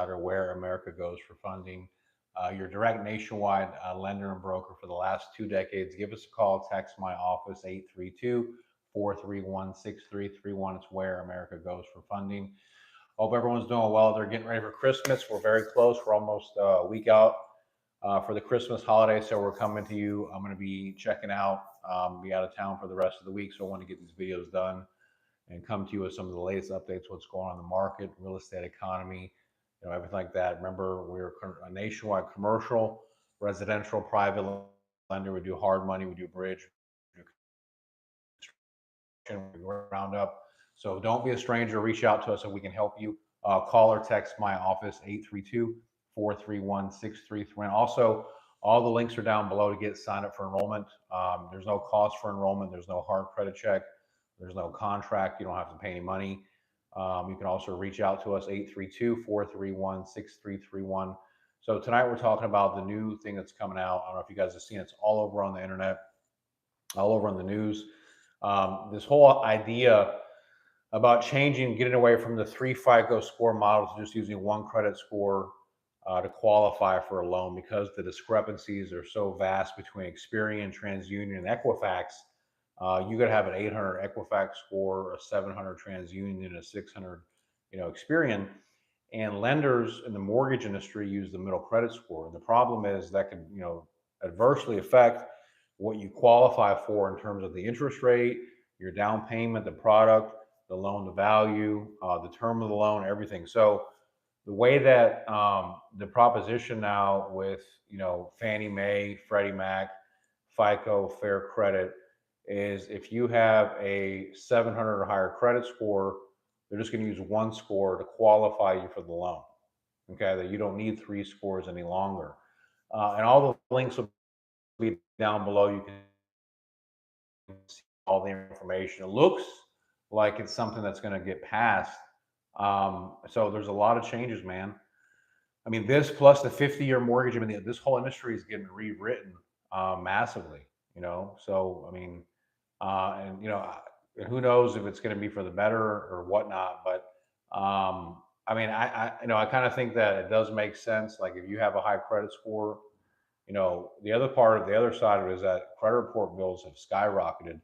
Insider, where America goes for funding. Your direct nationwide lender and broker for the last 2 decades. Give us a call, text my office, 832-431-6331. It's where America goes for funding. Hope everyone's doing well. They're getting ready for Christmas. We're very close. We're almost a week out for the Christmas holiday, so we're coming to you. I'm going to be checking out, be out of town for the rest of the week, so I want to get these videos done and come to you with some of the latest updates, what's going on in the market, real estate economy, everything like that. Remember, we're a nationwide commercial, residential, private lender. We do hard money, we do bridge, we do round up. So don't be a stranger. Reach out to us so we can help you. Call or text my office, 832-431-6331. Also, all the links are down below to get signed up for enrollment. There's no cost for enrollment. There's no hard credit check. There's no contract. You don't have to pay any money. You can also reach out to us, 832-431-6331. So tonight we're talking about the new thing that's coming out. I don't know if you guys have seen it. It's all over on the internet, all over on the news. This whole idea about changing, getting away from the 3 FICO score model to just using 1 credit score to qualify for a loan, because the discrepancies are so vast between Experian, TransUnion, and Equifax. You got to have an 800 Equifax score, a 700 TransUnion, a 600, Experian. And lenders in the mortgage industry use the middle credit score. And the problem is that can, adversely affect what you qualify for in terms of the interest rate, your down payment, the product, the loan to value, the term of the loan, everything. So the way that the proposition now with, Fannie Mae, Freddie Mac, FICO, Fair Credit, is if you have a 700 or higher credit score, they're just going to use 1 score to qualify you for the loan. Okay, that you don't need 3 scores any longer. And all the links will be down below. You can see all the information. It looks like it's something that's going to get passed. So there's a lot of changes, man. I mean, this plus the 50-year mortgage, this whole industry is getting rewritten massively, So, I mean, and, who knows if it's going to be for the better or whatnot. But, I kind of think that it does make sense. Like if you have a high credit score, the other side of it is that credit report bills have skyrocketed.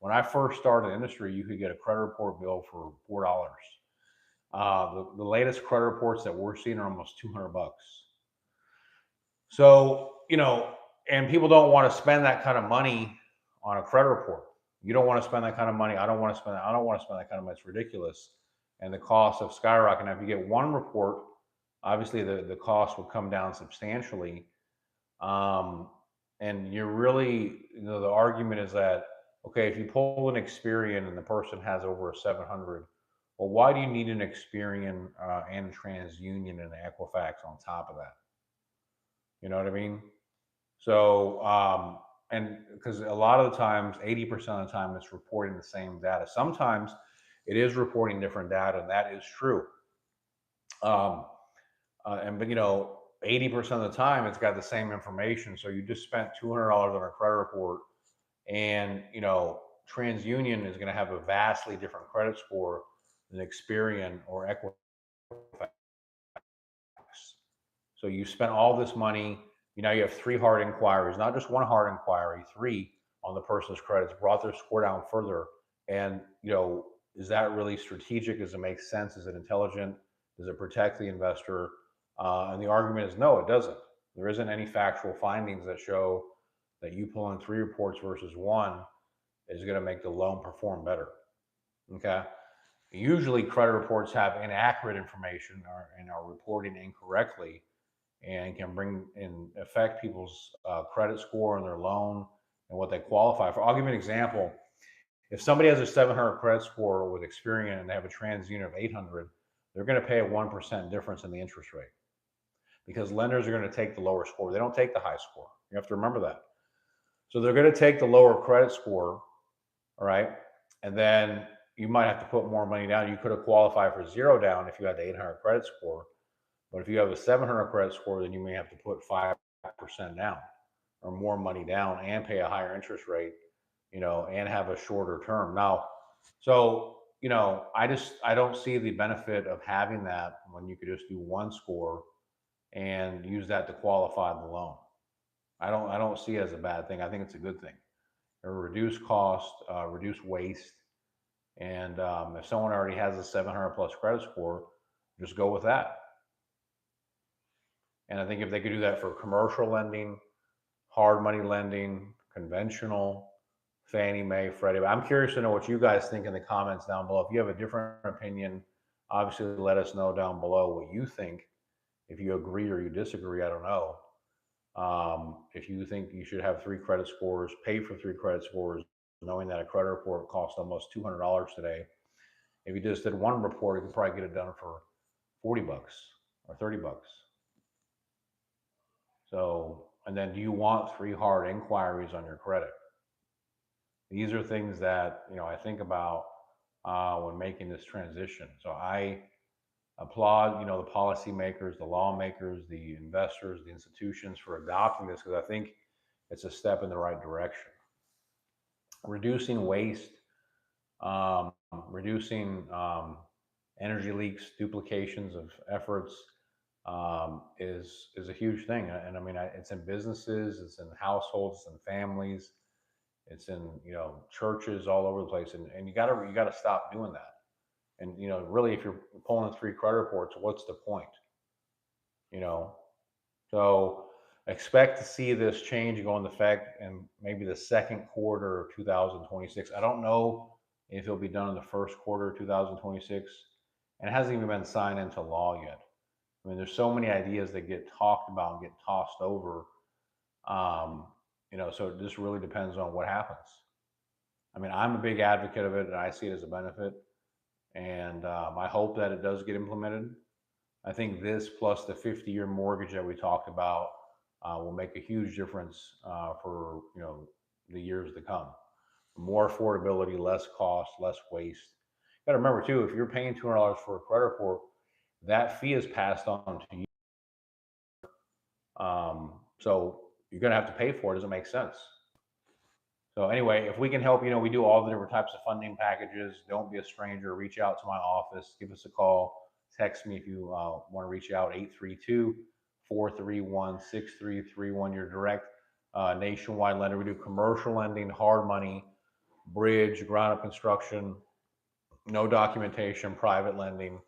When I first started the industry, you could get a credit report bill for $4. The latest credit reports that we're seeing are almost $200. So, and people don't want to spend that kind of money on a credit report. You don't want to spend that kind of money. I don't want to spend that kind of money. It's ridiculous. And the costs have skyrocketed. Now, if you get 1 report, obviously the cost will come down substantially. And you're really, the argument is that, okay, if you pull an Experian and the person has over a 700, well, why do you need an Experian and TransUnion and Equifax on top of that? You know what I mean? So, and because a lot of the times, 80% of the time, it's reporting the same data. Sometimes it is reporting different data, and that is true. But 80% of the time, it's got the same information. So you just spent $200 on a credit report, and TransUnion is going to have a vastly different credit score than Experian or Equifax. So you spent all this money. You have 3 hard inquiries, not just 1 hard inquiry, 3 on the person's credits, brought their score down further. And, is that really strategic? Does it make sense? Is it intelligent? Does it protect the investor? And the argument is no, it doesn't. There isn't any factual findings that show that you pulling 3 reports versus 1 is going to make the loan perform better. Okay. Usually credit reports have inaccurate information and are reporting incorrectly, and can affect people's credit score and their loan and what they qualify for. I'll give you an example. If somebody has a 700 credit score with Experian and they have a TransUnion of 800, they're going to pay a 1% difference in the interest rate, because lenders are going to take the lower score. They don't take the high score. You have to remember that. So they're going to take the lower credit score, all right? And then you might have to put more money down. You could have qualified for 0 down if you had the 800 credit score. But if you have a 700 credit score, then you may have to put 5% down or more money down and pay a higher interest rate, and have a shorter term. Now, so I don't see the benefit of having that when you could just do one score and use that to qualify the loan. I don't see it as a bad thing. I think it's a good thing. It'll reduce cost, reduce waste, and if someone already has a 700 plus credit score, just go with that. And I think if they could do that for commercial lending, hard money lending, conventional, Fannie Mae, Freddie. I'm curious to know what you guys think in the comments down below. If you have a different opinion, obviously let us know down below what you think. If you agree or you disagree, I don't know. If you think you should have three credit scores, pay for three credit scores, knowing that a credit report costs almost $200 today. If you just did one report, you could probably get it done for 40 bucks or 30 bucks. So, and then do you want three hard inquiries on your credit? These are things that, I think about when making this transition. So I applaud, the policymakers, the lawmakers, the investors, the institutions for adopting this, because I think it's a step in the right direction. Reducing waste, reducing energy leaks, duplications of efforts, is a huge thing. And I mean, it's in businesses, it's in households, it's in families, it's in churches all over the place, and you gotta stop doing that. And really, if you're pulling three credit reports, what's the point? You know, so expect to see this change go into effect in maybe the second quarter of 2026. I don't know if it'll be done in the first quarter of 2026, and it hasn't even been signed into law yet. I mean, there's so many ideas that get talked about and get tossed over. So it just really depends on what happens. I mean, I'm a big advocate of it, and I see it as a benefit. And I hope that it does get implemented. I think this plus the 50-year mortgage that we talked about will make a huge difference for the years to come. More affordability, less cost, less waste. Got to remember too, if you're paying $200 for a credit report, that fee is passed on to you. So you're going to have to pay for it. Doesn't make sense. So anyway, if we can help, we do all the different types of funding packages. Don't be a stranger. Reach out to my office. Give us a call. Text me if you want to reach out, 832-431-6331. Your direct nationwide lender. We do commercial lending, hard money, bridge, ground up construction, no documentation, private lending,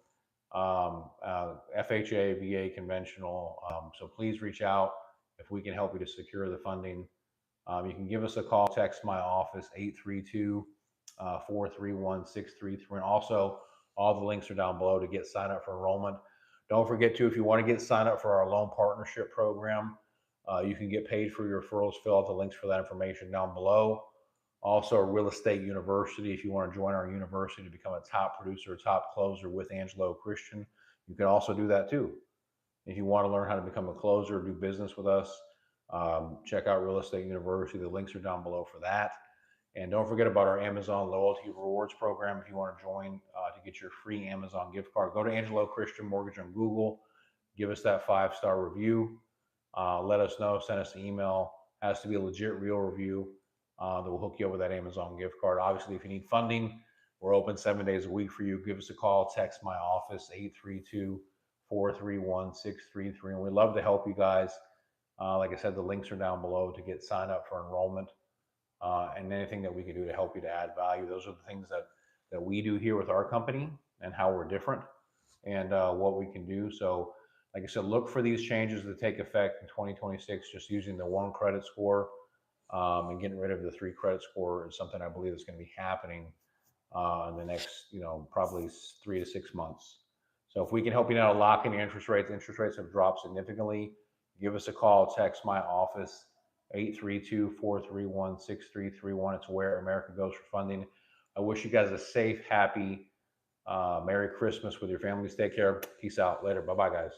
FHA, VA, conventional. So please reach out if we can help you to secure the funding. You can give us a call, text my office, 832-431-6331. And also, all the links are down below to get signed up for enrollment. Don't forget to, if you want to get signed up for our loan partnership program, you can get paid for your referrals. Fill out the links for that information down below. Also, a real estate university. If you want to join our university to become a top producer, a top closer with Angelo Christian, you can also do that too. If you want to learn how to become a closer, do business with us, check out Real Estate University. The links are down below for that. And don't forget about our Amazon Loyalty Rewards program. If you want to join to get your free Amazon gift card, go to Angelo Christian Mortgage on Google. Give us that 5-star review. Let us know. Send us an email. Has to be a legit, real review that will hook you up with that Amazon gift card. Obviously, if you need funding, we're open 7 days a week for you. Give us a call. Text my office, 832-431-6331. And we'd love to help you guys. Like I said, the links are down below to get signed up for enrollment, and anything that we can do to help you to add value. Those are the things that we do here with our company and how we're different and what we can do. So like I said, look for these changes to take effect in 2026, just using the one credit score and getting rid of the three credit score is something I believe is going to be happening in the next, probably 3 to 6 months. So if we can help you now lock in your interest rates have dropped significantly. Give us a call, text my office, 832-431-6331. It's where America goes for funding. I wish you guys a safe, happy, Merry Christmas with your families. Take care. Peace out. Later. Bye-bye, guys.